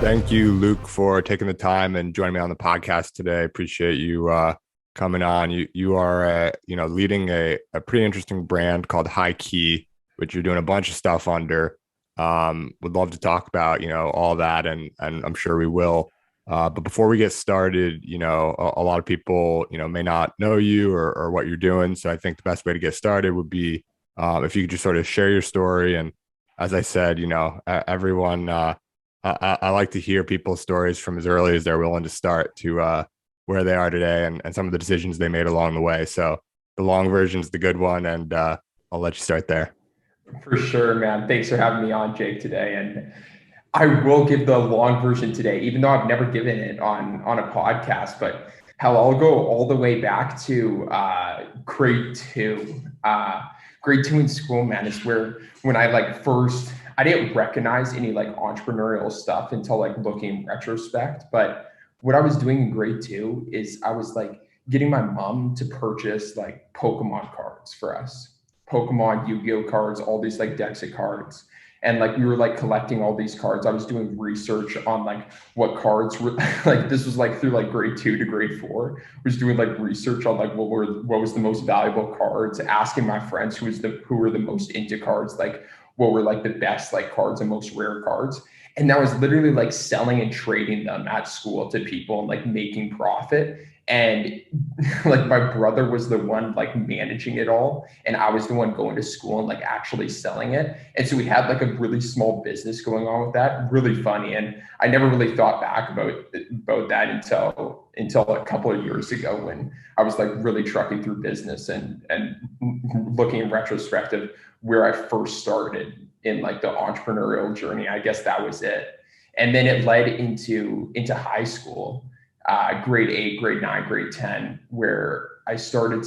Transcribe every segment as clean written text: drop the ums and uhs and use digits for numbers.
Thank you, Luke, for taking the time and joining me on the podcast today. Appreciate you coming on. You are leading a pretty interesting brand called High Key, which you're doing a bunch of stuff under. Would love to talk about all that, and I'm sure we will. But before we get started, a lot of people may not know you or what you're doing. So I think the best way to get started would be if you could just sort of share your story. And as I said, everyone. I like to hear people's stories from as early as they're willing to start to where they are today and some of the decisions they made along the way. So the long version is the good one, and I'll let you start there. For sure, man. Thanks for having me on, Jake, today. And I will give the long version today, even though I've never given it on a podcast. But hell, I'll go all the way back to grade two. Grade two in school, man, is where when I didn't recognize any like entrepreneurial stuff until like looking in retrospect. But what I was doing in grade two is I was like getting my mom to purchase like Pokemon cards for us, Pokemon, Yu-Gi-Oh cards, all these like decks of cards. And like we were like collecting all these cards. I was doing research on like what cards were like this was like through like grade two to grade four. I was doing like research on like what was the most valuable cards, asking my friends who were the most into cards, like what were like the best like cards and most rare cards. And that was literally like selling and trading them at school to people and like making profit. And like my brother was the one like managing it all, and I was the one going to school and like actually selling it. And so we had like a really small business going on with that. Really funny. And I never really thought back about that until a couple of years ago when I was like really trucking through business and looking in retrospective where I first started in like the entrepreneurial journey. I guess that was it. And then it led into high school. Grade 8, grade 9, grade 10, where I started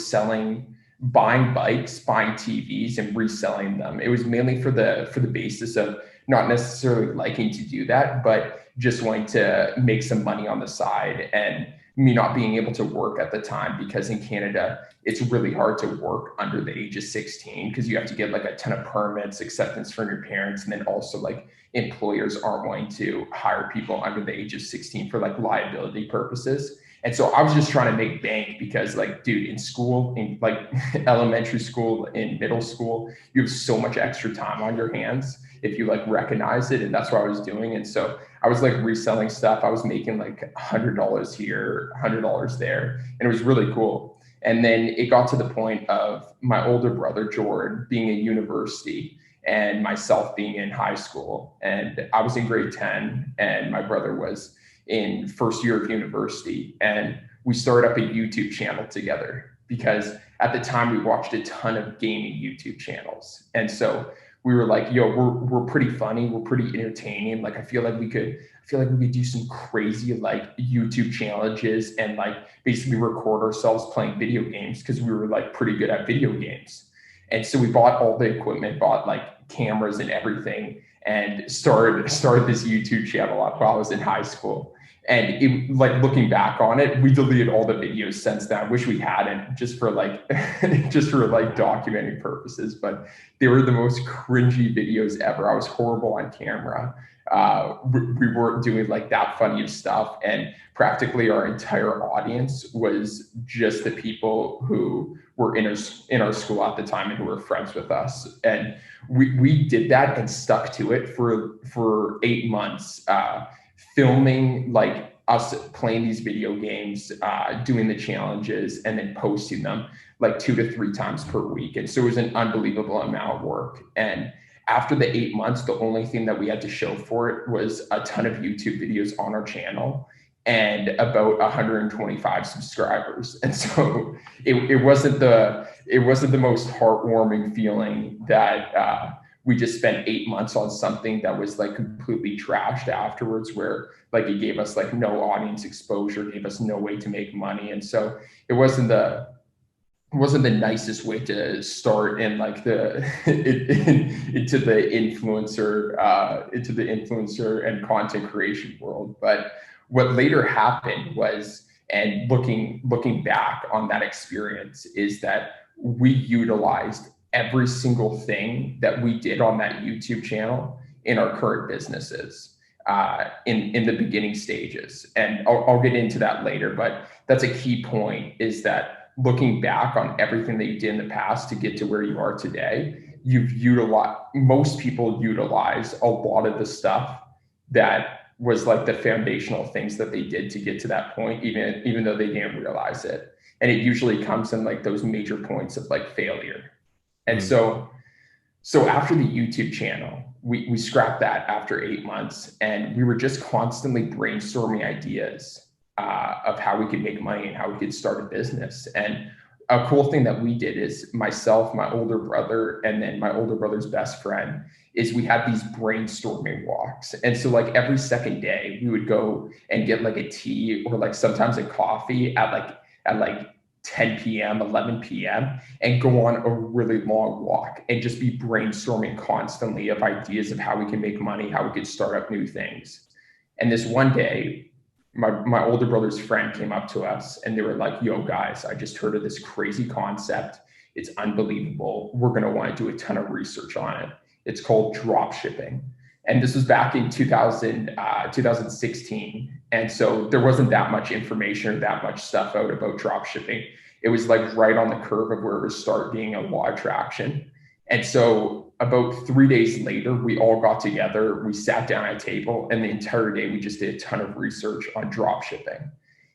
buying bikes, buying TVs and reselling them. It was mainly for the basis of not necessarily liking to do that, but just wanting to make some money on the side, and me not being able to work at the time because in Canada, it's really hard to work under the age of 16 because you have to get like a ton of permits, acceptance from your parents, and then also like employers aren't wanting to hire people under the age of 16 for like liability purposes. And so I was just trying to make bank because like, dude, in school, in like elementary school, in middle school, you have so much extra time on your hands if you like recognize it. And that's what I was doing. And so I was like reselling stuff. I was making like $100 here, $100 there. And it was really cool. And then it got to the point of my older brother, Jordan, being in university and myself being in high school. And I was in grade 10 and my brother was in first year of university. And we started up a YouTube channel together because at the time we watched a ton of gaming YouTube channels. And so we were like, yo, we're pretty funny. We're pretty entertaining. Like, I feel like we could do some crazy like YouTube challenges and like basically record ourselves playing video games because we were like pretty good at video games. And so we bought all the equipment, bought like cameras and everything, and started this YouTube channel while I was in high school. And it, like looking back on it, we deleted all the videos since then. I wish we hadn't, just for like documenting purposes. But they were the most cringy videos ever. I was horrible on camera. We weren't doing like that funny of stuff, and practically our entire audience was just the people who were in our school at the time and who were friends with us. And we did that and stuck to it for 8 months, filming like us playing these video games, doing the challenges, and then posting them like 2 to 3 times per week. And so it was an unbelievable amount of work. And after the 8 months, the only thing that we had to show for it was a ton of YouTube videos on our channel and about 125 subscribers. And so it wasn't the most heartwarming feeling that we just spent 8 months on something that was like completely trashed afterwards, where like it gave us like no audience exposure, gave us no way to make money. And so it wasn't the nicest way to start in like into the influencer and content creation world. But what later happened was, and looking back on that experience, is that we utilized every single thing that we did on that YouTube channel in our current businesses. in the beginning stages. And I'll get into that later, but that's a key point, is that looking back on everything that you did in the past to get to where you are today, most people utilize a lot of the stuff that was like the foundational things that they did to get to that point, even though they didn't realize it. And it usually comes in like those major points of like failure. And so after the YouTube channel, we scrapped that after 8 months, and we were just constantly brainstorming ideas of how we could make money and how we could start a business. And a cool thing that we did is myself, my older brother, and then my older brother's best friend, is we had these brainstorming walks. And so like every second day we would go and get like a tea or like sometimes a coffee at 10 p.m., 11 p.m., and go on a really long walk and just be brainstorming constantly of ideas of how we can make money, how we could start up new things. And this one day, my older brother's friend came up to us and they were like, yo guys, I just heard of this crazy concept. It's unbelievable. We're going to want to do a ton of research on it. It's called drop shipping. And this was back in 2016. And so there wasn't that much information or that much stuff out about drop shipping. It was like right on the curve of where it would start being a lot of traction. And so about 3 days later, we all got together, we sat down at a table, and the entire day we just did a ton of research on drop shipping.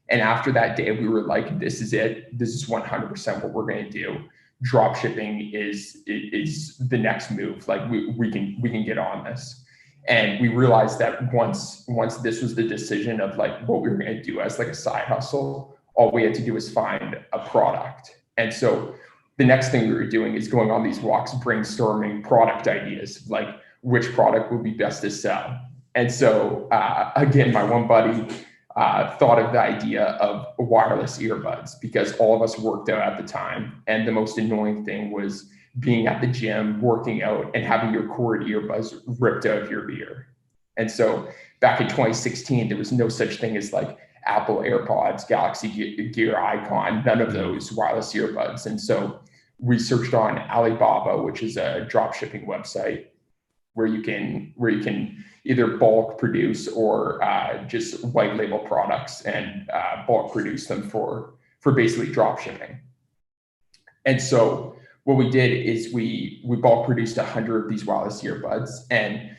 And after that day, we were like, this is it. This is 100% what we're going to do. Drop shipping is the next move. Like we can get on this. And we realized that once this was the decision of like what we were going to do as like a side hustle, all we had to do was find a product. And so the next thing we were doing is going on these walks, brainstorming product ideas, like which product would be best to sell. And so again, my one buddy thought of the idea of wireless earbuds, because all of us worked out at the time. And the most annoying thing was being at the gym, working out, and having your cord earbuds ripped out of your ear. And so back in 2016, there was no such thing as like Apple AirPods, Galaxy Gear Icon, none of those wireless earbuds. And so we searched on Alibaba, which is a drop shipping website where you can either bulk produce or just white label products and bulk produce them for basically drop shipping. And so what we did is we bulk produced 100 of these wireless earbuds, and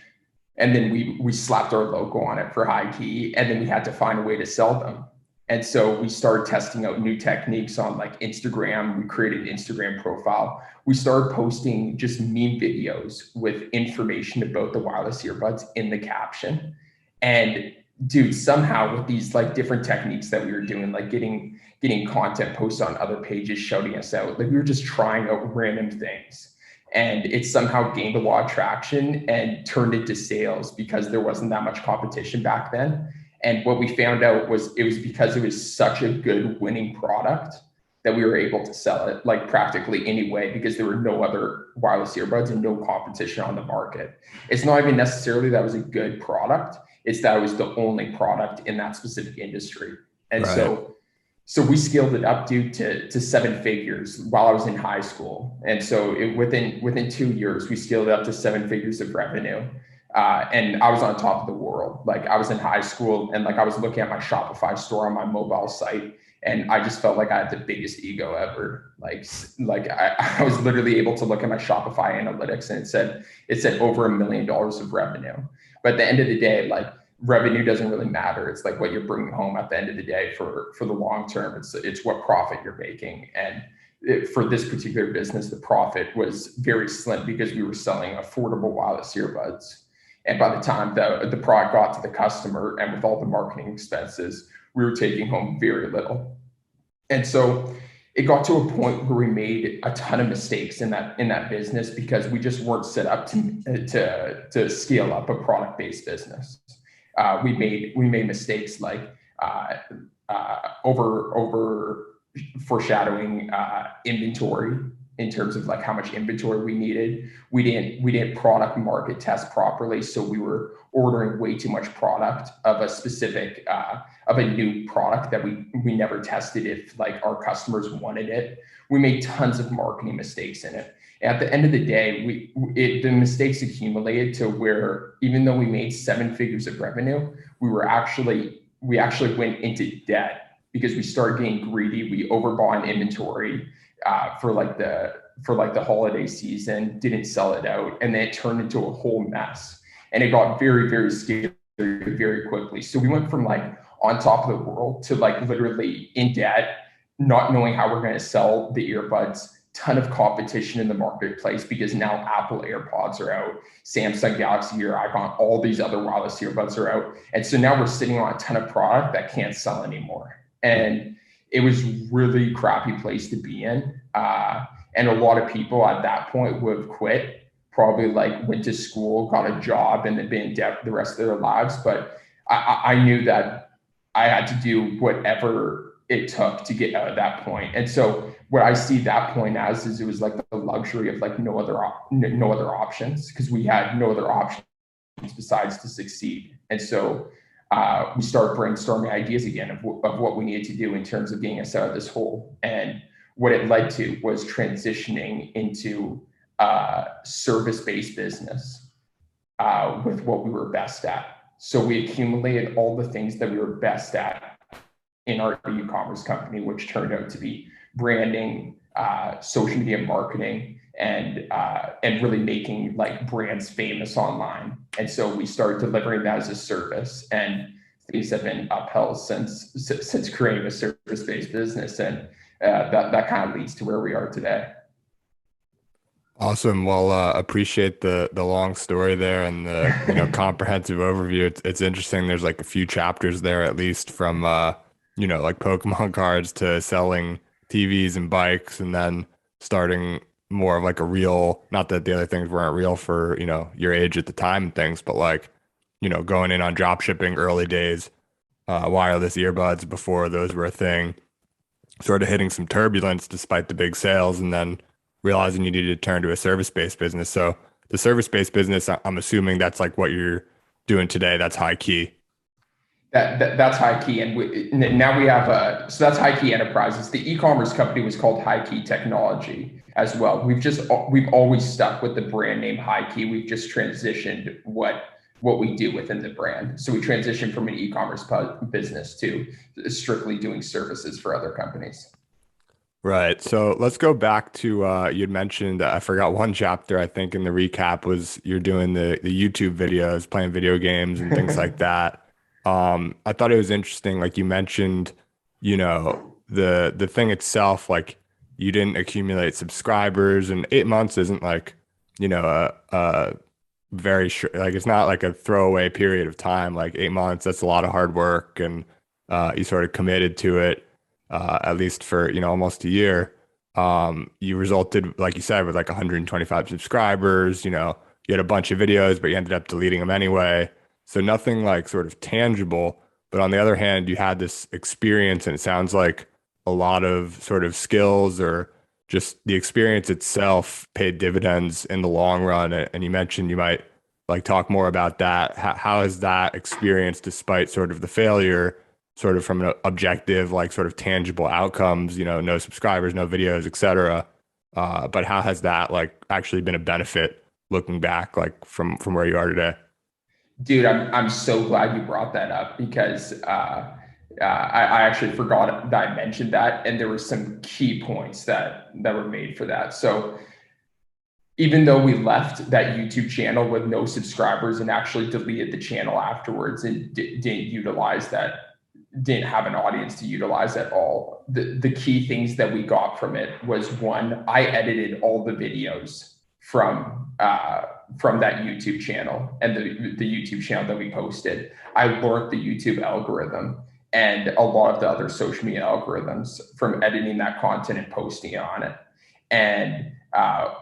then we slapped our logo on it for high key, and then we had to find a way to sell them. And so we started testing out new techniques on like Instagram. We created an Instagram profile. We started posting just meme videos with information about the wireless earbuds in the caption. And dude, somehow with these like different techniques that we were doing, like getting content posted on other pages, shouting us out, like we were just trying out random things. And it somehow gained a lot of traction and turned into sales because there wasn't that much competition back then. And what we found out was it was because it was such a good winning product that we were able to sell it like practically anyway, because there were no other wireless earbuds and no competition on the market. It's not even necessarily that it was a good product. It's that it was the only product in that specific industry. And right. So we scaled it up, dude, to 7 figures while I was in high school. And so within 2 years, we scaled it up to 7 figures of revenue. And I was on top of the world. Like I was in high school and like I was looking at my Shopify store on my mobile site, and I just felt like I had the biggest ego ever. Like I was literally able to look at my Shopify analytics and it said over $1 million of revenue. But at the end of the day, like revenue doesn't really matter. It's like what you're bringing home at the end of the day for the long term. It's what profit you're making. And for this particular business, the profit was very slim because we were selling affordable wireless earbuds. And by the time the product got to the customer and with all the marketing expenses, we were taking home very little. And so it got to a point where we made a ton of mistakes in that business because we just weren't set up to scale up a product-based business. We made mistakes like over foreshadowing inventory in terms of like how much inventory we needed. We didn't product market test properly, so we were ordering way too much product of a specific of a new product that we never tested if like our customers wanted it. We made tons of marketing mistakes in it. At the end of the day, the mistakes accumulated to where even though we made 7 figures of revenue, we actually went into debt because we started getting greedy. We overbought inventory for the holiday season, didn't sell it out, and then it turned into a whole mess. And it got very, very scary very quickly. So we went from like on top of the world to like literally in debt, not knowing how we're going to sell the earbuds. Ton of competition in the marketplace because now Apple AirPods are out, Samsung Galaxy Ear Icon, all these other wireless earbuds are out. And so now we're sitting on a ton of product that can't sell anymore. And it was really crappy place to be in. And a lot of people at that point would have quit, probably like went to school, got a job, and then been in debt the rest of their lives. But I knew that I had to do whatever it took to get out of that point. And so what I see that point as is it was like the luxury of like no other options, because we had no other options besides to succeed. And so we started brainstorming ideas again of what we needed to do in terms of getting us out of this hole. And what it led to was transitioning into service-based business with what we were best at. So we accumulated all the things that we were best at in our e-commerce company, which turned out to be branding, social media marketing, and really making like brands famous online. And so we started delivering that as a service, and things have been upheld since creating a service-based business, and that kind of leads to where we are today. Awesome. Well, appreciate the long story there and the comprehensive overview. It's interesting. There's like a few chapters there, at least from like Pokemon cards to selling TVs and bikes, and then starting more of like a real, not that the other things weren't real for, your age at the time and things, but like, going in on drop shipping early days, wireless earbuds before those were a thing, sort of hitting some turbulence despite the big sales, and then realizing you needed to turn to a service-based business. So the service-based business, I'm assuming that's like what you're doing today. That's High Key. That's High Key, and now we have so that's High Key Enterprises. The e-commerce company was called High Key Technology as well. We've always stuck with the brand name High Key. We've just transitioned what we do within the brand. So we transitioned from an e-commerce business to strictly doing services for other companies. Right. So let's go back to you'd mentioned, I forgot one chapter, I think in the recap was you're doing the YouTube videos, playing video games and things like that. I thought it was interesting, like you mentioned, the thing itself, like you didn't accumulate subscribers, and 8 months isn't like, a very short, like it's not like a throwaway period of time. Like 8 months, that's a lot of hard work, and you sort of committed to it, at least for, almost a year. You resulted, like you said, with like 125 subscribers, you had a bunch of videos, but you ended up deleting them anyway. So nothing like sort of tangible, but on the other hand, you had this experience, and it sounds like a lot of sort of skills or just the experience itself paid dividends in the long run. And you mentioned you might like talk more about that. How has that experience, despite sort of the failure, sort of from an objective, like sort of tangible outcomes, no subscribers, no videos, etc. But how has that like actually been a benefit looking back, like from where you are today? Dude, I'm so glad you brought that up because I actually forgot that I mentioned that, and there were some key points that were made for that. So even though we left that YouTube channel with no subscribers and actually deleted the channel afterwards and didn't have an audience to utilize at all, the key things that we got from it was, one, I edited all the videos from that YouTube channel and the YouTube channel that we posted. I learned the YouTube algorithm and a lot of the other social media algorithms from editing that content and posting it on it. And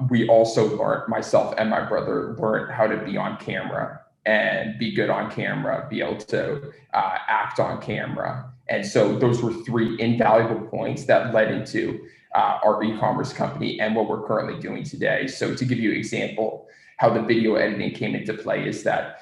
we also learned, myself and my brother learned how to be on camera and be good on camera, be able to act on camera. And so those were 3 invaluable points that led into our e-commerce company and what we're currently doing today. So to give you an example, how the video editing came into play is that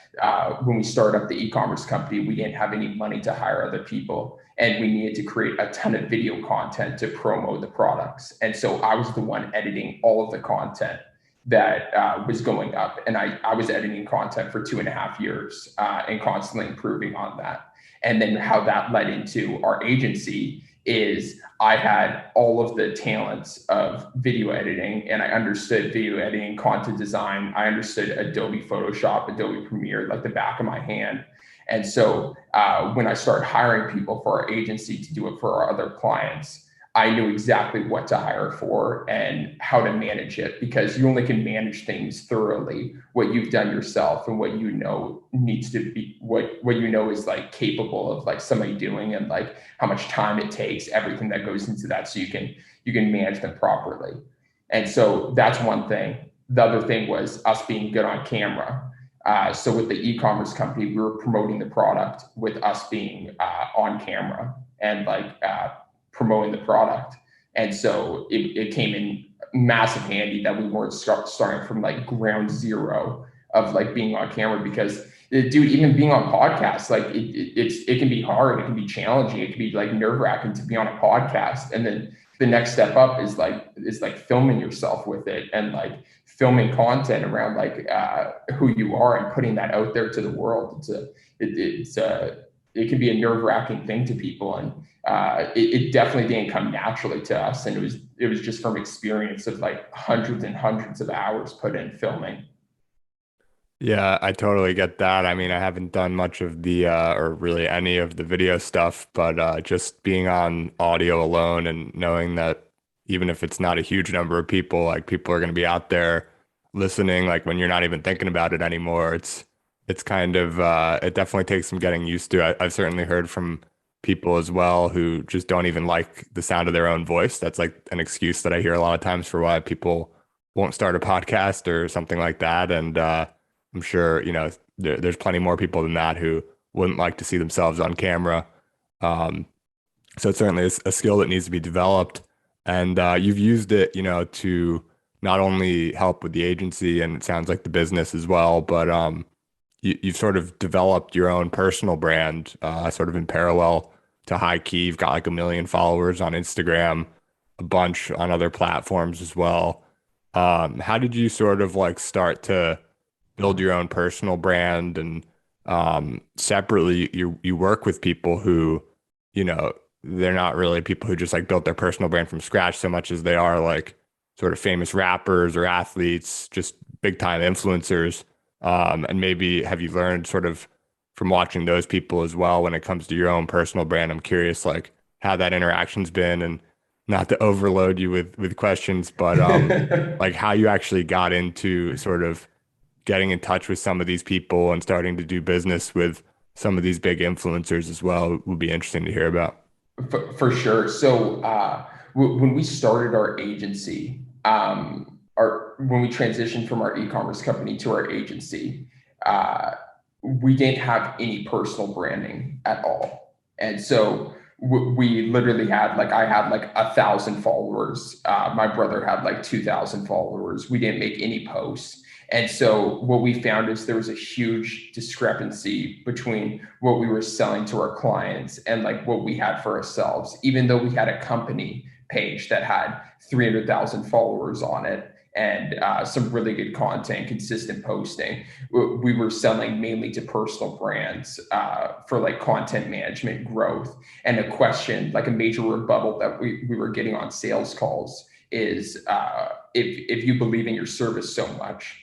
when we started up the e-commerce company, we didn't have any money to hire other people, and we needed to create a ton of video content to promote the products. And so I was the one editing all of the content that was going up. And I was editing content for 2.5 years and constantly improving on that. And then how that led into our agency is I had all of the talents of video editing, and I understood video editing, content design. I understood Adobe Photoshop, Adobe Premiere, like the back of my hand. And so when I started hiring people for our agency to do it for our other clients, I knew exactly what to hire for and how to manage it, because you only can manage things thoroughly what you've done yourself and what you know needs to be, what you know is like capable of like somebody doing, and like how much time it takes, everything that goes into that, so you can manage them properly. And so that's one thing. The other thing was us being good on camera. So with the e-commerce company, we were promoting the product with us being on camera and like promoting the product. And so it came in massive handy that we weren't starting from like ground zero of like being on camera, because dude, even being on podcasts, like it can be hard, it can be challenging, it can be like nerve-wracking to be on a podcast. And then the next step up is like filming yourself with it, and like filming content around like who you are and putting that out there to the world. It can be a nerve-wracking thing to people, and it definitely didn't come naturally to us. And it was just from experience of like hundreds and hundreds of hours put in filming. Yeah, I totally get that. I mean, I haven't done much of the or really any of the video stuff, but just being on audio alone and knowing that even if it's not a huge number of people, like people are going to be out there listening, like when you're not even thinking about it anymore, it's kind of it definitely takes some getting used to. I've certainly heard from people as well who just don't even like the sound of their own voice. That's like an excuse that I hear a lot of times for why people won't start a podcast or something like that. And I'm sure, there's plenty more people than that who wouldn't like to see themselves on camera. Um, so it certainly is a skill that needs to be developed. And you've used it, to not only help with the agency, and it sounds like the business as well, but you've sort of developed your own personal brand, sort of in parallel to High Key. You've got like 1 million followers on Instagram, a bunch on other platforms as well. How did you sort of like start to build your own personal brand? And separately, you work with people who, they're not really people who just like built their personal brand from scratch so much as they are like sort of famous rappers or athletes, just big time influencers. And maybe have you learned sort of from watching those people as well when it comes to your own personal brand? I'm curious like how that interaction's been, and not to overload you with questions, but like how you actually got into sort of getting in touch with some of these people and starting to do business with some of these big influencers as well would be interesting to hear about. For sure. So when we started our agency, when we transitioned from our e-commerce company to our agency, we didn't have any personal branding at all. And so we literally had like, I had like 1,000 followers. My brother had like 2,000 followers. We didn't make any posts. And so what we found is there was a huge discrepancy between what we were selling to our clients and like what we had for ourselves. Even though we had a company page that had 300,000 followers on it and some really good content, consistent posting, we were selling mainly to personal brands for like content management growth. And a question, like a major rebuttal that we were getting on sales calls is if you believe in your service so much,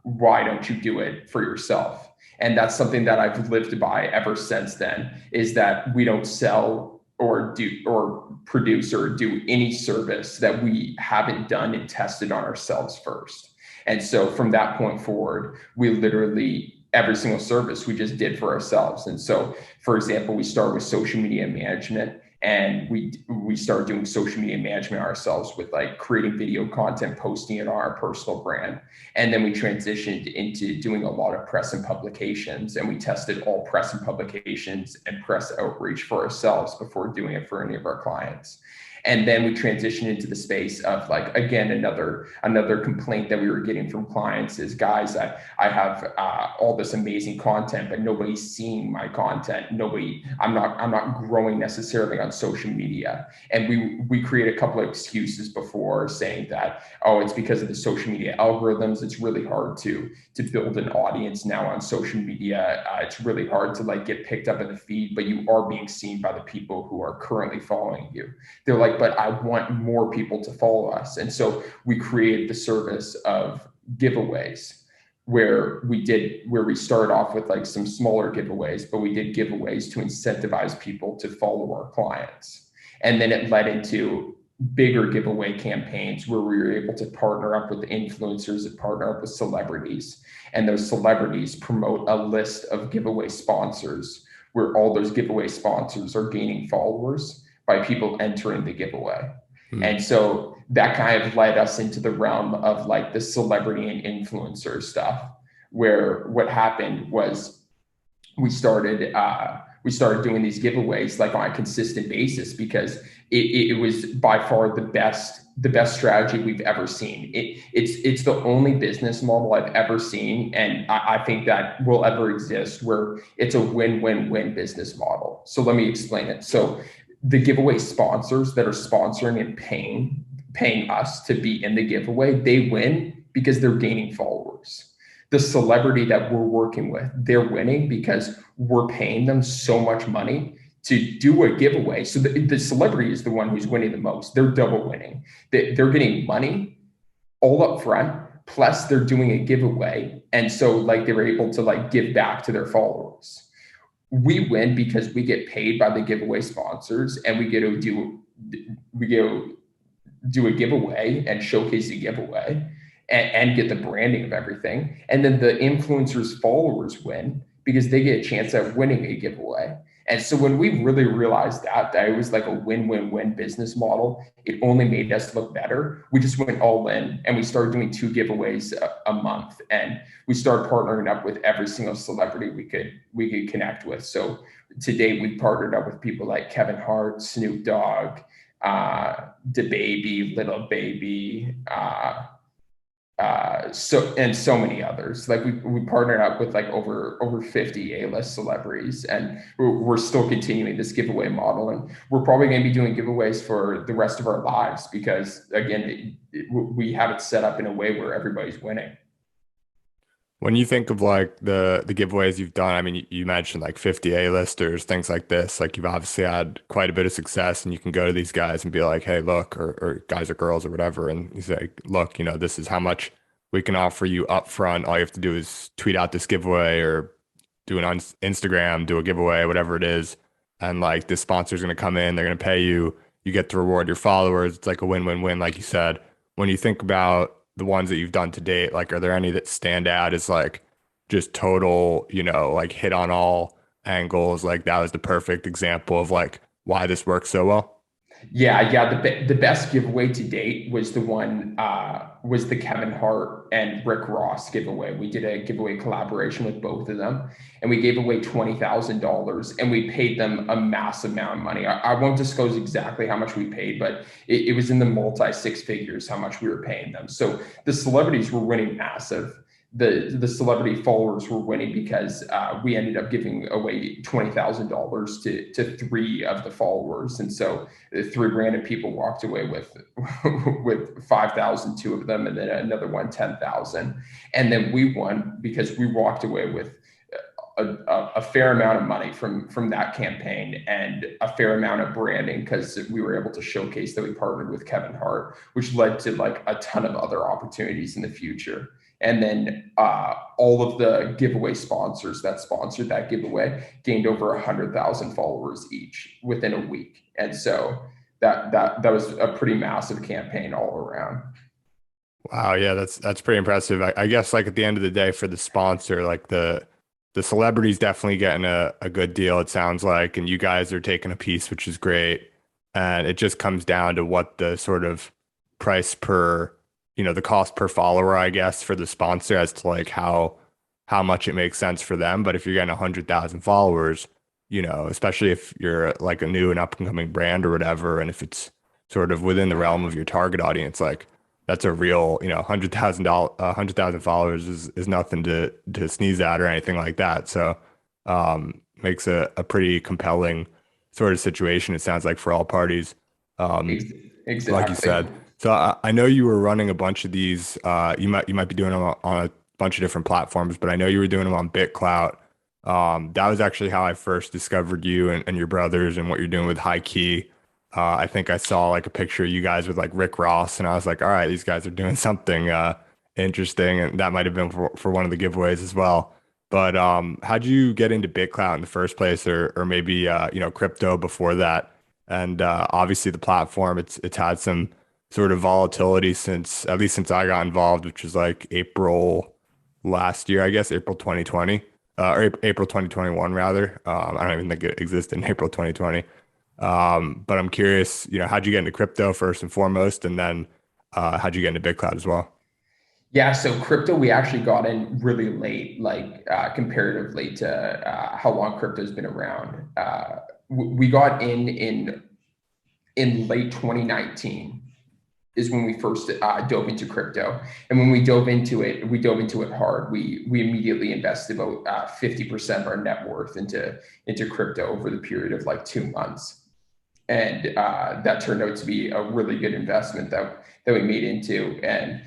why don't you do it for yourself? And that's something that I've lived by ever since then, is that we don't sell or do or produce or do any service that we haven't done and tested on ourselves first. And so from that point forward, we literally, every single service we just did for ourselves. And so, for example, we started with social media management, and we started doing social media management ourselves with like creating video content, posting it on our personal brand. And then we transitioned into doing a lot of press and publications, and we tested all press and publications and press outreach for ourselves before doing it for any of our clients. And then we transitioned into the space of like, again, another complaint that we were getting from clients is, guys, I have all this amazing content, but nobody's seeing my content. I'm not growing necessarily on social media. And we create a couple of excuses before, saying that, oh, it's because of the social media algorithms. It's really hard to build an audience now on social media. It's really hard to like get picked up in the feed, but you are being seen by the people who are currently following you. They're like, but I want more people to follow us. And so we created the service of giveaways, where we started off with like some smaller giveaways, but we did giveaways to incentivize people to follow our clients. And then it led into bigger giveaway campaigns where we were able to partner up with influencers and partner up with celebrities. And those celebrities promote a list of giveaway sponsors, where all those giveaway sponsors are gaining followers by people entering the giveaway. And so that kind of led us into the realm of like the celebrity and influencer stuff, where what happened was we started doing these giveaways like on a consistent basis, because it was by far the best strategy we've ever seen. It's the only business model I've ever seen, and I think that will ever exist, where it's a win-win-win business model. So let me explain it. So the giveaway sponsors that are sponsoring and paying us to be in the giveaway, they win because they're gaining followers. The celebrity that we're working with, they're winning because we're paying them so much money to do a giveaway. So the celebrity is the one who's winning the most. They're double winning. They're getting money all up front, plus they're doing a giveaway. And so like they were able to like give back to their followers. We win because we get paid by the giveaway sponsors, and we get to do a giveaway and showcase the giveaway and get the branding of everything. And then the influencers' followers win because they get a chance at winning a giveaway. And so when we really realized that it was like a win-win-win business model, it only made us look better. We just went all in, and we started doing 2 giveaways a month. And we started partnering up with every single celebrity we could connect with. So today we partnered up with people like Kevin Hart, Snoop Dogg, DaBaby, Little Baby, so many others. Like we partnered up with like over 50 A-list celebrities, and we're still continuing this giveaway model, and we're probably going to be doing giveaways for the rest of our lives, because again, we have it set up in a way where everybody's winning. When you think of like the giveaways you've done, I mean, you mentioned like 50 A-listers, things like this. Like you've obviously had quite a bit of success, and you can go to these guys and be like, hey, look, or guys or girls or whatever, and you say, look, this is how much we can offer you up front. All you have to do is tweet out this giveaway or do it on Instagram, do a giveaway, whatever it is. And like this sponsor is going to come in, they're going to pay you, you get to reward your followers. It's like a win-win-win, like you said. When you think about the ones that you've done to date, like, are there any that stand out as like just total, like hit on all angles? Like that was the perfect example of like why this works so well. Yeah. The best giveaway to date was was the Kevin Hart and Rick Ross giveaway. We did a giveaway collaboration with both of them, and we gave away $20,000, and we paid them a massive amount of money. I won't disclose exactly how much we paid, but it was in the multi 6 figures how much we were paying them. So the celebrities were winning massive. The celebrity followers were winning because we ended up giving away $20,000 to 3 of the followers, and so 3 random people walked away with 5,000, 2 of them, and then another one 10,000, and then we won because we walked away with a fair amount of money from that campaign, and a fair amount of branding, because we were able to showcase that we partnered with Kevin Hart, which led to like a ton of other opportunities in the future. And then all of the giveaway sponsors that sponsored that giveaway gained over 100,000 followers each within a week. And so that was a pretty massive campaign all around. Wow, yeah, that's pretty impressive. I guess like at the end of the day for the sponsor, like the celebrity's definitely getting a good deal, it sounds like, and you guys are taking a piece, which is great. And it just comes down to what the sort of price per the cost per follower, I guess, for the sponsor, as to like how much it makes sense for them. But if you're getting 100,000 followers, especially if you're like a new and up and coming brand or whatever, and if it's sort of within the realm of your target audience, like that's a real, 100,000 followers is nothing to sneeze at or anything like that. So makes a pretty compelling sort of situation, it sounds like, for all parties. Um, Ex- like you Exactly. said. So I know you were running a bunch of these. You might be doing them on a bunch of different platforms, but I know you were doing them on BitClout. That was actually how I first discovered you and your brothers and what you're doing with High Key. I think I saw like a picture of you guys with like Rick Ross, and I was like, all right, these guys are doing something interesting, and that might have been for one of the giveaways as well. But how'd you get into BitClout in the first place, or maybe crypto before that? And obviously the platform, it's had some sort of volatility since, at least since I got involved, which was like April last year, I guess, April 2020, or April 2021 rather. I don't even think it existed in April 2020. But I'm curious, how'd you get into crypto first and foremost, and then how'd you get into BitCloud as well? Yeah, so crypto, we actually got in really late, like comparatively to how long crypto's been around. We got in late 2019 is when we first dove into crypto. And when we dove into it hard. We immediately invested about 50% of our net worth into crypto over the period of like 2 months. And that turned out to be a really good investment that we made into. And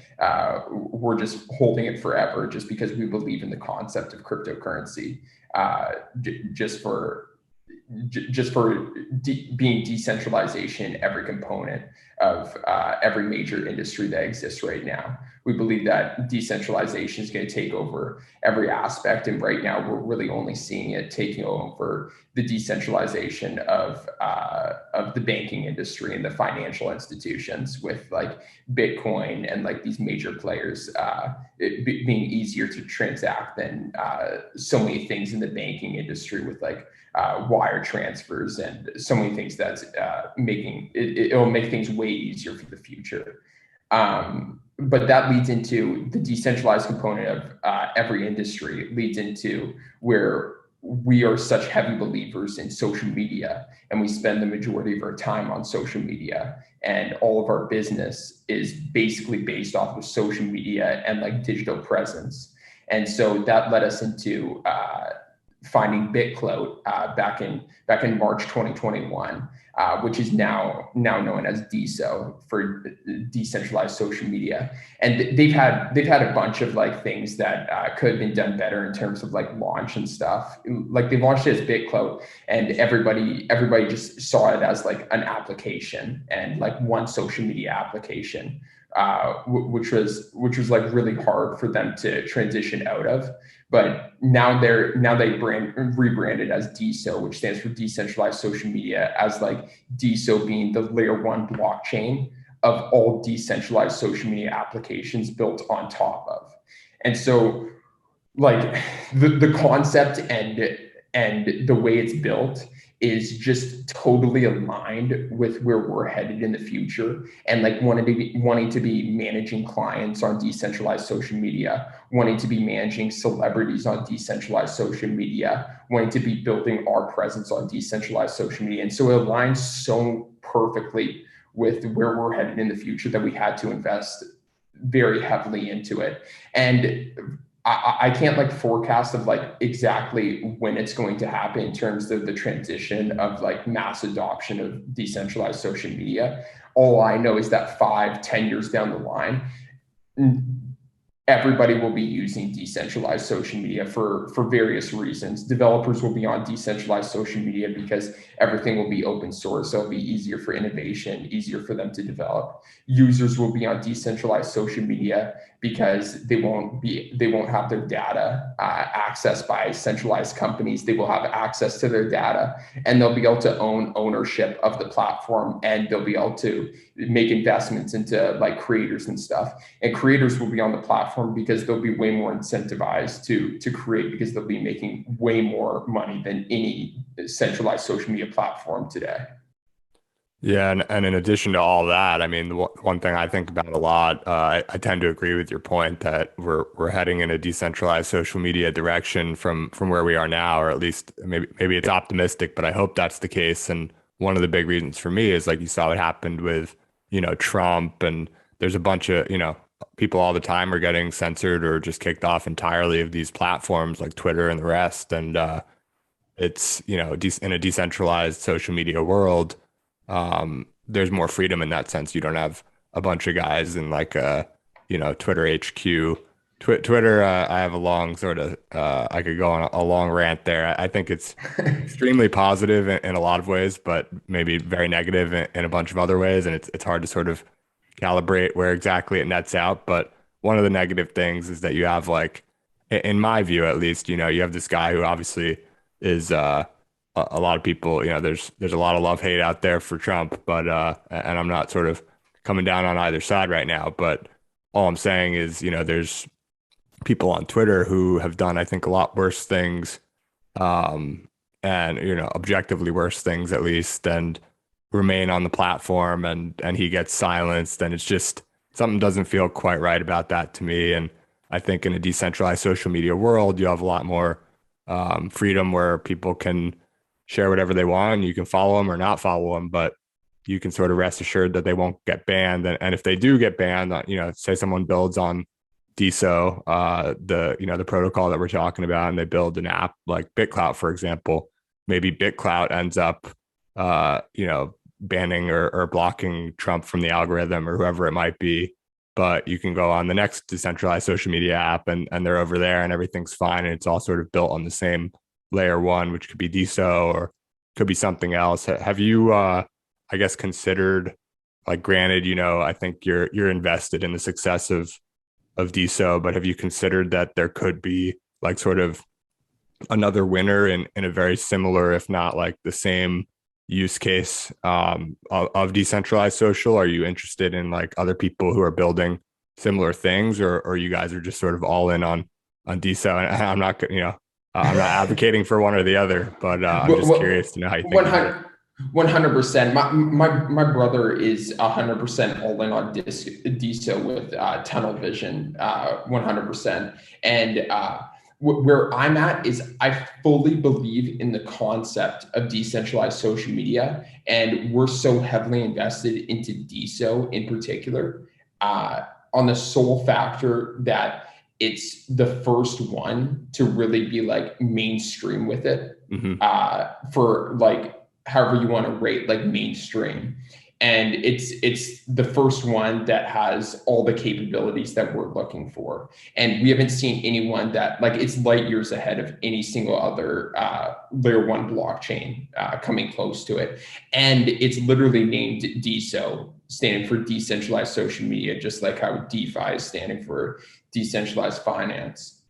we're just holding it forever just because we believe in the concept of cryptocurrency, just for being decentralization every component of every major industry that exists right now. We believe that decentralization is going to take over every aspect, and right now we're really only seeing it taking over the decentralization of the banking industry and the financial institutions, with like Bitcoin and like these major players being easier to transact than so many things in the banking industry, with like wire transfers and so many things that's making it'll make things way easier for the future. But that leads into the decentralized component of every industry. It leads into where we are such heavy believers in social media, and we spend the majority of our time on social media, and all of our business is basically based off of social media and like digital presence. And so that led us into finding BitClout back in March 2021, which is now known as DeSo, for decentralized social media. And they've had a bunch of like things that could have been done better in terms of like launch and stuff. Like they launched it as BitClout, and everybody just saw it as like an application and like one social media application, which was like really hard for them to transition out of. But now they rebranded as DeSo, which stands for decentralized social media, as like DeSo being the layer one blockchain of all decentralized social media applications built on top of. And so like the concept and the way it's built is just totally aligned with where we're headed in the future, and like wanting to be managing clients on decentralized social media, wanting to be managing celebrities on decentralized social media, wanting to be building our presence on decentralized social media. And so it aligns so perfectly with where we're headed in the future that we had to invest very heavily into it. And I can't like forecast of like exactly when it's going to happen in terms of the transition of like mass adoption of decentralized social media. All I know is that 5-10 years down the line, everybody will be using decentralized social media for various reasons. Developers will be on decentralized social media because everything will be open source, so it'll be easier for innovation, easier for them to develop. Users will be on decentralized social media because they won't have their data accessed by centralized companies. They will have access to their data, and they'll be able to own ownership of the platform, and they'll be able to make investments into like creators and stuff. And creators will be on the platform because they'll be way more incentivized to create, because they'll be making way more money than any centralized social media platform today. Yeah, and in addition to all that, I mean, the one thing I think about a lot, I tend to agree with your point that we're heading in a decentralized social media direction from where we are now, or at least maybe it's optimistic, but I hope that's the case. And one of the big reasons for me is like you saw what happened with, Trump, and there's a bunch of, people all the time are getting censored or just kicked off entirely of these platforms like Twitter and the rest. And it's, in a decentralized social media world, there's more freedom in that sense. You don't have a bunch of guys in like Twitter HQ. Twitter, I have a long sort of, I could go on a long rant there. I think it's extremely positive in a lot of ways, but maybe very negative in a bunch of other ways. And it's hard to sort of calibrate where exactly it nets out. But one of the negative things is that you have like, in my view at least, you have this guy who obviously is a lot of people, there's a lot of love hate out there for Trump, but and I'm not sort of coming down on either side right now, but all I'm saying is, there's people on Twitter who have done, I think, a lot worse things, and objectively worse things at least, and remain on the platform, and he gets silenced, and it's just something doesn't feel quite right about that to me. And I think in a decentralized social media world, you have a lot more freedom where people can share whatever they want. You can follow them or not follow them, but you can sort of rest assured that they won't get banned. And if they do get banned, say someone builds on DeSo, the protocol that we're talking about, and they build an app like BitClout, for example, maybe BitClout ends up, banning or blocking Trump from the algorithm or whoever it might be. But you can go on the next decentralized social media app, and they're over there and everything's fine. And it's all sort of built on the same layer one, which could be DeSo or could be something else. Have you, I guess, considered, like, granted, I think you're invested in the success of DeSo, but have you considered that there could be like sort of another winner in a very similar, if not like the same use case of decentralized social? Are you interested in like other people who are building similar things, or you guys are just sort of all in on DeSo? And I'm not, I'm not advocating for one or the other, but I'm just curious to know how you think about it. 100%. My brother is 100% all in on DeSo with tunnel vision, 100%. And where I'm at is I fully believe in the concept of decentralized social media, and we're so heavily invested into DeSo in particular, on the sole factor that it's the first one to really be like mainstream with it, for like however you want to rate like mainstream. And it's the first one that has all the capabilities that we're looking for. And we haven't seen anyone that, like, it's light years ahead of any single other layer one blockchain coming close to it. And it's literally named DeSo, standing for decentralized social media, just like how DeFi is standing for decentralized finance.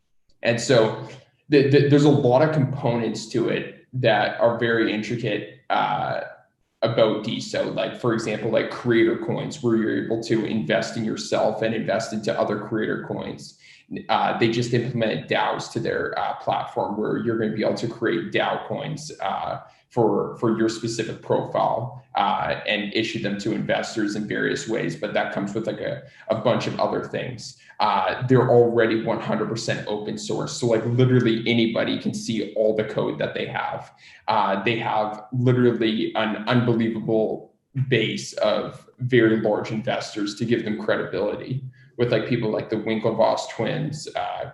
And so there's a lot of components to it that are very intricate about DeSo. Like, for example, like creator coins, where you're able to invest in yourself and invest into other creator coins. They just implemented DAOs to their platform, where you're going to be able to create DAO coins for your specific profile and issue them to investors in various ways. But that comes with like a bunch of other things. They're already 100% open source. So like literally anybody can see all the code that they have. They have literally an unbelievable base of very large investors to give them credibility, with like people like the Winklevoss twins,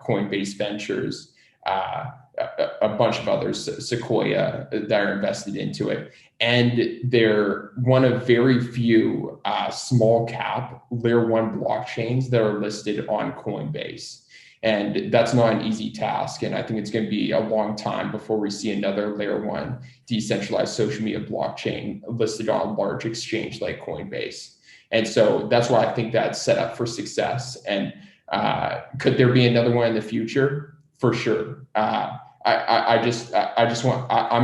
Coinbase Ventures, a bunch of others, Sequoia, that are invested into it. And they're one of very few small cap layer one blockchains that are listed on Coinbase. And that's not an easy task. And I think it's going to be a long time before we see another layer one decentralized social media blockchain listed on a large exchange like Coinbase. And so that's why I think that's set up for success. And could there be another one in the future? For sure. I'm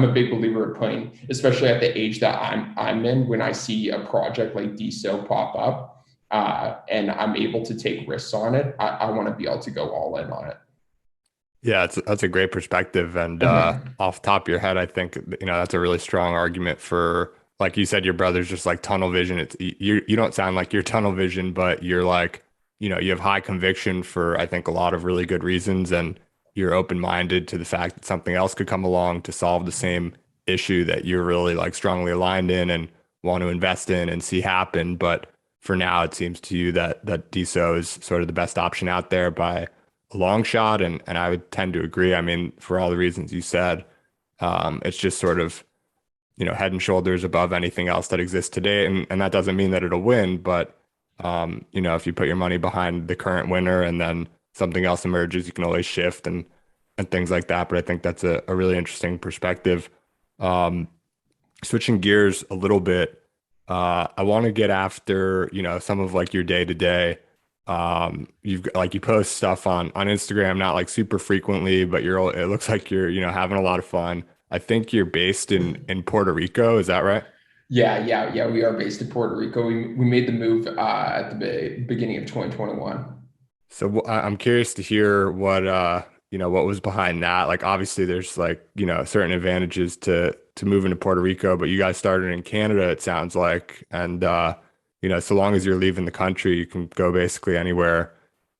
a big believer of playing, especially at the age that I'm in, when I see a project like DeSo pop up, and I'm able to take risks on it, I want to be able to go all in on it. Yeah, that's a great perspective. And off the top of your head, I think, that's a really strong argument for, like you said, your brother's just like tunnel vision. It's you don't sound like you're tunnel vision, but you're like, you have high conviction for, I think, a lot of really good reasons. And you're open-minded to the fact that something else could come along to solve the same issue that you're really like strongly aligned in and want to invest in and see happen. But for now, it seems to you that DeSo is sort of the best option out there by a long shot. And I would tend to agree. I mean, for all the reasons you said, it's just sort of, head and shoulders above anything else that exists today. And that doesn't mean that it'll win, but if you put your money behind the current winner and then something else emerges, you can always shift and things like that. But I think that's a really interesting perspective. Um, Switching gears a little bit, I want to get after, some of like your day to day. You post stuff on Instagram, not like super frequently, but it looks like you're, having a lot of fun. I think you're based in Puerto Rico. Is that right? Yeah. We are based in Puerto Rico. We made the move at the beginning of 2021. So I'm curious to hear what was behind that. Like obviously there's like, certain advantages to moving to Puerto Rico, but you guys started in Canada, it sounds like. And so long as you're leaving the country, you can go basically anywhere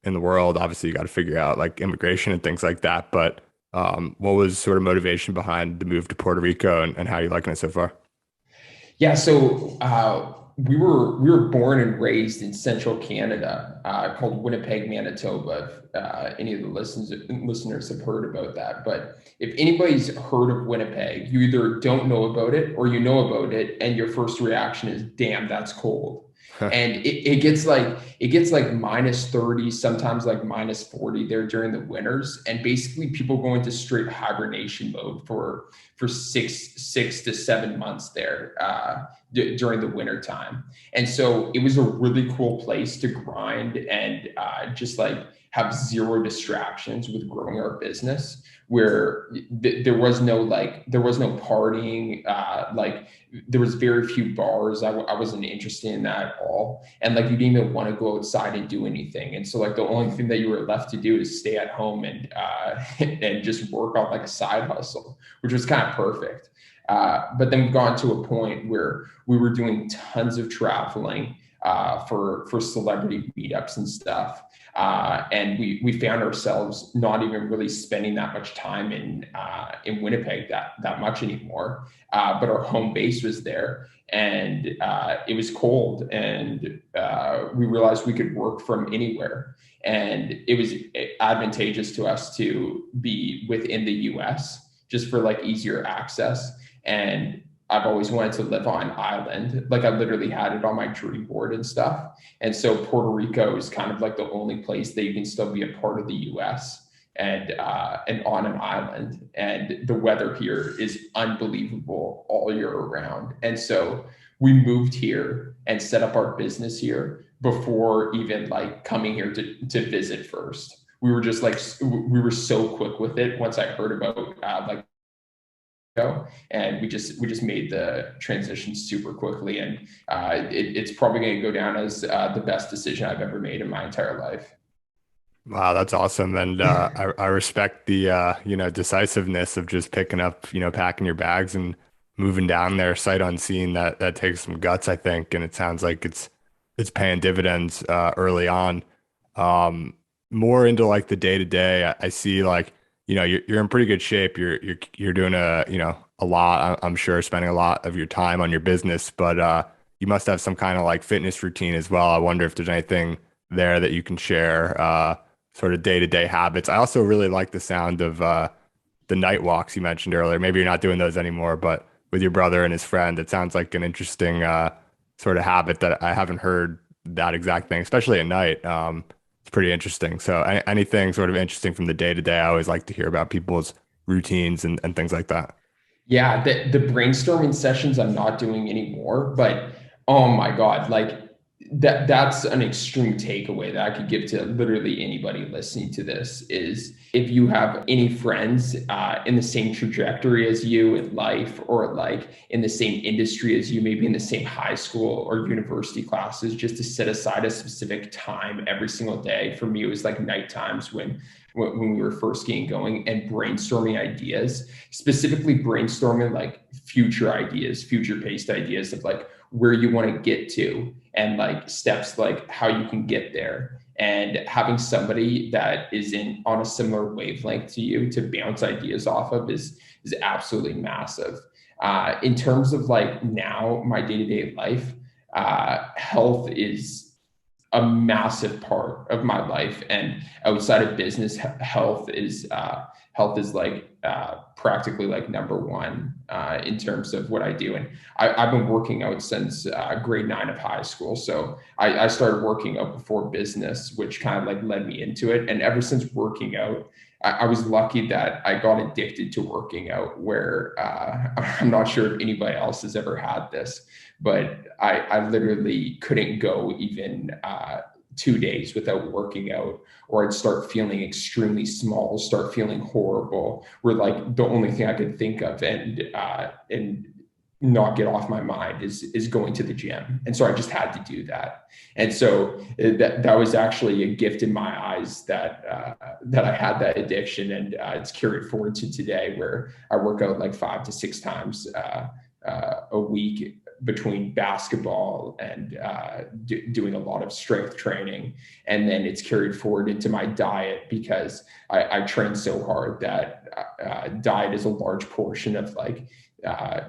in the world. Obviously you got to figure out like immigration and things like that. But what was sort of motivation behind the move to Puerto Rico and how are you liking it so far? Yeah, so we were born and raised in central Canada, called Winnipeg, Manitoba. If any of the listeners have heard about that, but if anybody's heard of Winnipeg, you either don't know about it or you know about it, and your first reaction is, "Damn, that's cold." And it gets like minus 30, sometimes like minus 40 there during the winters, and basically people go into straight hibernation mode for 6 to 7 months there during the winter time. And so it was a really cool place to grind and just like have zero distractions with growing our business, where there was no partying, like there was very few bars. I wasn't interested in that at all. And like, you didn't even want to go outside and do anything. And so like the only thing that you were left to do is stay at home and and just work on like a side hustle, which was kind of perfect. But then we've gone to a point where we were doing tons of traveling for celebrity meetups and stuff. And we found ourselves not even really spending that much time in Winnipeg that much anymore. But our home base was there, and it was cold, and we realized we could work from anywhere. And it was advantageous to us to be within the US just for like easier access. And I've always wanted to live on an island. Like I literally had it on my dream board and stuff. And so Puerto Rico is kind of like the only place that you can still be a part of the US and on an island. And the weather here is unbelievable all year around. And so we moved here and set up our business here before even like coming here to visit first. We were just like, we were so quick with it once I heard about like, and we just made the transition super quickly, and it's probably going to go down as the best decision I've ever made in my entire life. Wow, that's awesome. And I respect the decisiveness of just picking up, packing your bags and moving down there sight unseen. That takes some guts, I think. And it sounds like it's paying dividends early on. More into like the day to day, I see like, you're in pretty good shape. You're doing a lot, I'm sure, spending a lot of your time on your business, but you must have some kind of like fitness routine as well. I wonder if there's anything there that you can share, sort of day-to-day habits. I also really like the sound of the night walks you mentioned earlier. Maybe you're not doing those anymore, but with your brother and his friend, it sounds like an interesting sort of habit that I haven't heard that exact thing, especially at night. It's pretty interesting. So anything sort of interesting from the day-to-day, I always like to hear about people's routines and things like that. Yeah, the brainstorming sessions I'm not doing anymore, but oh my God, like that's an extreme takeaway that I could give to literally anybody listening to this is if you have any friends in the same trajectory as you in life, or like in the same industry as you, maybe in the same high school or university classes, just to set aside a specific time every single day. For me, it was like night times when we were first getting going, and brainstorming ideas, specifically brainstorming like future ideas, future paced ideas of like where you want to get to, and like steps like how you can get there, and having somebody that is on a similar wavelength to you to bounce ideas off of is absolutely massive. In terms of like now my day-to-day life, health is a massive part of my life, and outside of business, health is like practically like number one in terms of what I do. And I've been working out since grade 9 of high school. So I started working out before business, which kind of like led me into it. And ever since working out, I was lucky that I got addicted to working out, where I'm not sure if anybody else has ever had this, but I literally couldn't go even 2 days without working out, or I'd start feeling extremely small, start feeling horrible, where like the only thing I could think of and not get off my mind is going to the gym. And so I just had to do that. And so that was actually a gift in my eyes that I had that addiction, and it's carried forward to today, where I work out like 5 to 6 times a week between basketball and doing a lot of strength training. And then it's carried forward into my diet, because I train so hard that diet is a large portion of like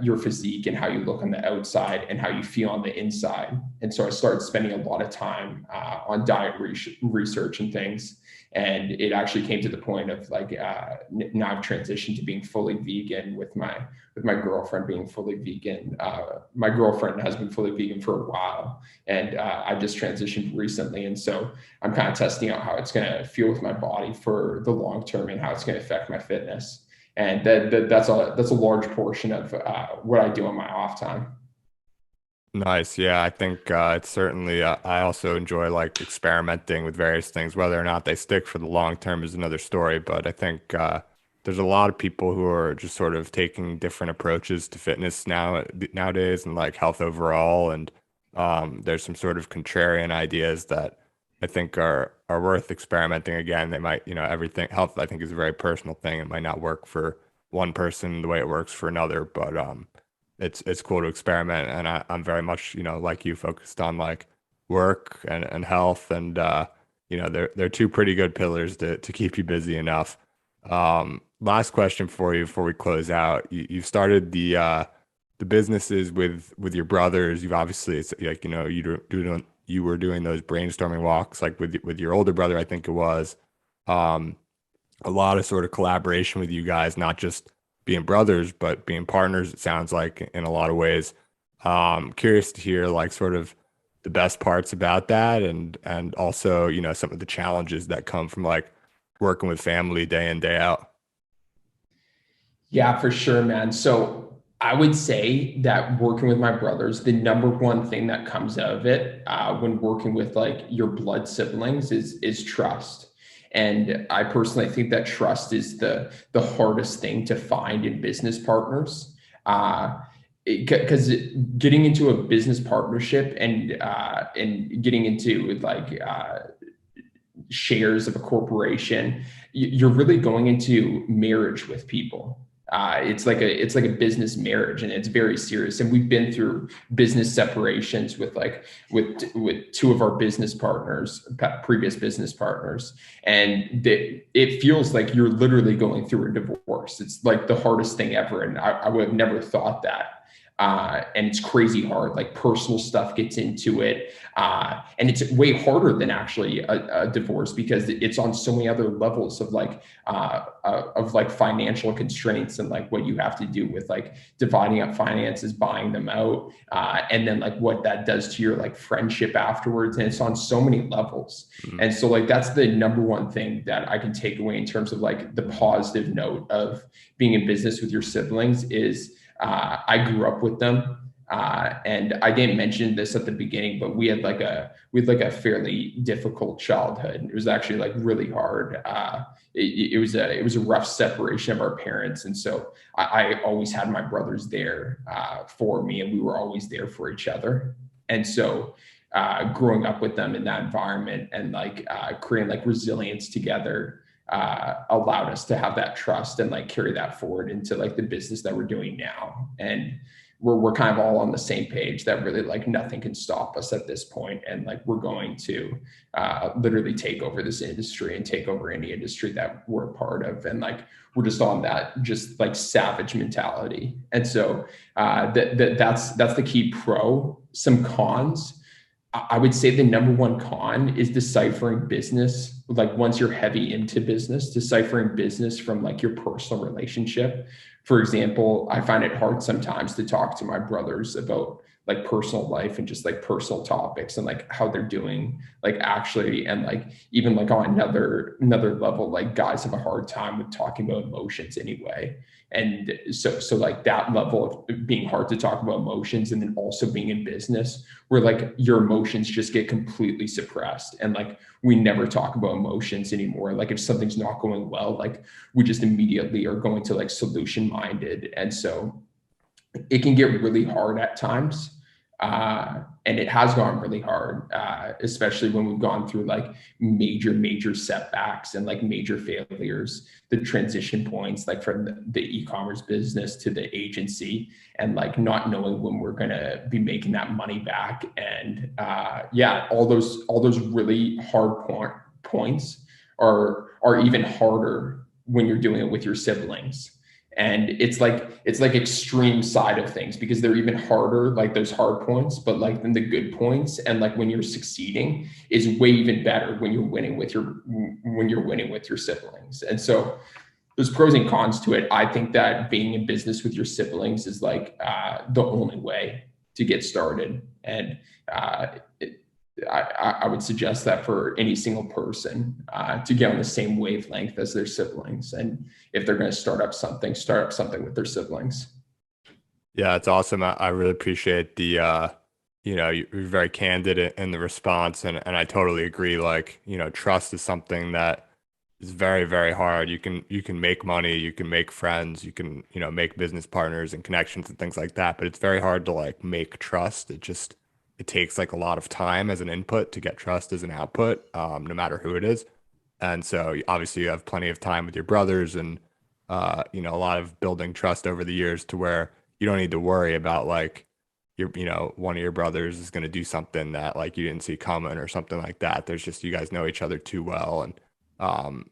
your physique and how you look on the outside and how you feel on the inside. And so I started spending a lot of time on diet research and things. And it actually came to the point of like now I've transitioned to being fully vegan with my girlfriend being fully vegan. My girlfriend has been fully vegan for a while, and I just transitioned recently. And so I'm kind of testing out how it's going to feel with my body for the long term and how it's going to affect my fitness. And that's a large portion of what I do on my off time. Nice. Yeah, I think it's certainly, I also enjoy like experimenting with various things. Whether or not they stick for the long term is another story. But I think there's a lot of people who are just sort of taking different approaches to fitness nowadays and like health overall. And there's some sort of contrarian ideas that I think are worth experimenting. Again, they might, everything health, I think, is a very personal thing. It might not work for one person the way it works for another, but it's cool to experiment. And I'm very much, like you, focused on like work and health, and they're two pretty good pillars to keep you busy enough. Last question for you before we close out. You've started the businesses with your brothers. You've obviously, it's like, you were doing those brainstorming walks like with your older brother, I think it was. A lot of sort of collaboration with you guys, not just being brothers, but being partners, it sounds like, in a lot of ways. Curious to hear like sort of the best parts about that, and also, some of the challenges that come from like working with family day in, day out. Yeah, for sure, man. So I would say that working with my brothers, the number one thing that comes out of it when working with like your blood siblings is trust. And I personally think that trust is the hardest thing to find in business partners. Because getting into a business partnership and getting into like shares of a corporation, you're really going into marriage with people. It's like a business marriage, and it's very serious. And we've been through business separations with two of our business partners, previous business partners, and it feels like you're literally going through a divorce. It's like the hardest thing ever, and I would have never thought that. And it's crazy hard, like personal stuff gets into it. And it's way harder than actually a divorce, because it's on so many other levels of like financial constraints, and like what you have to do with like dividing up finances, buying them out, and then like what that does to your like friendship afterwards. And it's on so many levels. Mm-hmm. And so like, that's the number one thing that I can take away in terms of like the positive note of being in business with your siblings is, I grew up with them, and I didn't mention this at the beginning, but we had like a fairly difficult childhood. It was actually like really hard. It was a rough separation of our parents, and so I always had my brothers there for me, and we were always there for each other. And so growing up with them in that environment and like creating like resilience together allowed us to have that trust and like carry that forward into like the business that we're doing now. And we're kind of all on the same page that really like nothing can stop us at this point, and like we're going to literally take over this industry and take over any industry that we're a part of, and like we're just on that just like savage mentality. And so that's the key pro. Some cons, I would say the number one con is deciphering business. Like once you're heavy into business, deciphering business from like your personal relationship. For example, I find it hard sometimes to talk to my brothers about like personal life and just like personal topics and like how they're doing, like actually, and like even like on another level, like guys have a hard time with talking about emotions anyway. And so like that level of being hard to talk about emotions, and then also being in business where like your emotions just get completely suppressed, and like we never talk about emotions anymore. Like if something's not going well, like we just immediately are going to like solution minded. And so it can get really hard at times. And it has gone really hard, especially when we've gone through like major setbacks and like major failures, the transition points, like from the e-commerce business to the agency, and like not knowing when we're going to be making that money back. And all those really hard points are even harder when you're doing it with your siblings. And it's like extreme side of things, because they're even harder, like those hard points, but like then the good points, and like when you're succeeding is way even better when you're winning with your siblings. And so there's pros and cons to it. I think that being in business with your siblings is like the only way to get started. And I would suggest that for any single person to get on the same wavelength as their siblings. And if they're going to start up something with their siblings. Yeah, it's awesome. I really appreciate the, you're very candid in the response. And I totally agree. Like, trust is something that is very, very hard. You can make money, you can make friends, you can, make business partners and connections and things like that. But it's very hard to like make trust. It takes like a lot of time as an input to get trust as an output, no matter who it is. And so obviously you have plenty of time with your brothers, and, a lot of building trust over the years to where you don't need to worry about like one of your brothers is going to do something that like you didn't see coming or something like that. There's just, you guys know each other too well. And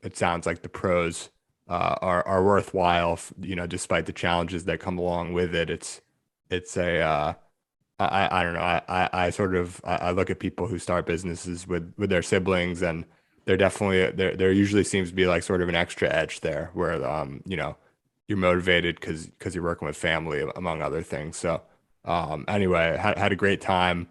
it sounds like the pros are worthwhile, despite the challenges that come along with it. It's a, I don't know. I sort of I look at people who start businesses with their siblings, and they're definitely there usually seems to be like sort of an extra edge there where you're motivated because you're working with family, among other things. So anyway, had a great time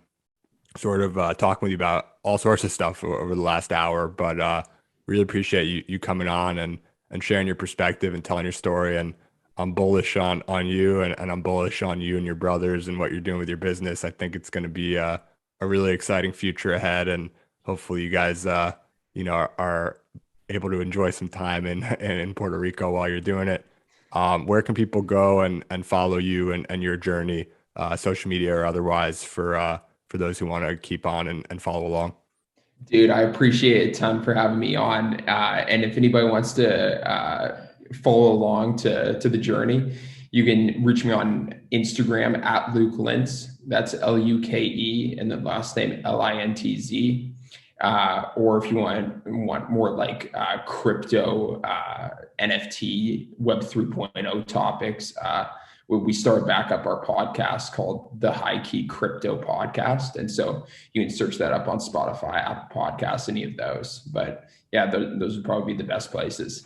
sort of talking with you about all sorts of stuff over the last hour, but really appreciate you coming on and sharing your perspective and telling your story. And I'm bullish on you, and I'm bullish on you and your brothers and what you're doing with your business. I think it's going to be a really exciting future ahead, and hopefully you guys, are able to enjoy some time in Puerto Rico while you're doing it. Where can people go and follow you and your journey, social media or otherwise, for those who want to keep on and follow along? Dude, I appreciate a ton for having me on. And if anybody wants to follow along to the journey, you can reach me on Instagram at Luke Lintz. That's Luke, and the last name Lintz. Or if you want more like crypto, NFT, Web 3.0 topics, we started back up our podcast called the High Key Crypto Podcast. And so you can search that up on Spotify, Apple Podcasts, any of those. But yeah, those would probably be the best places.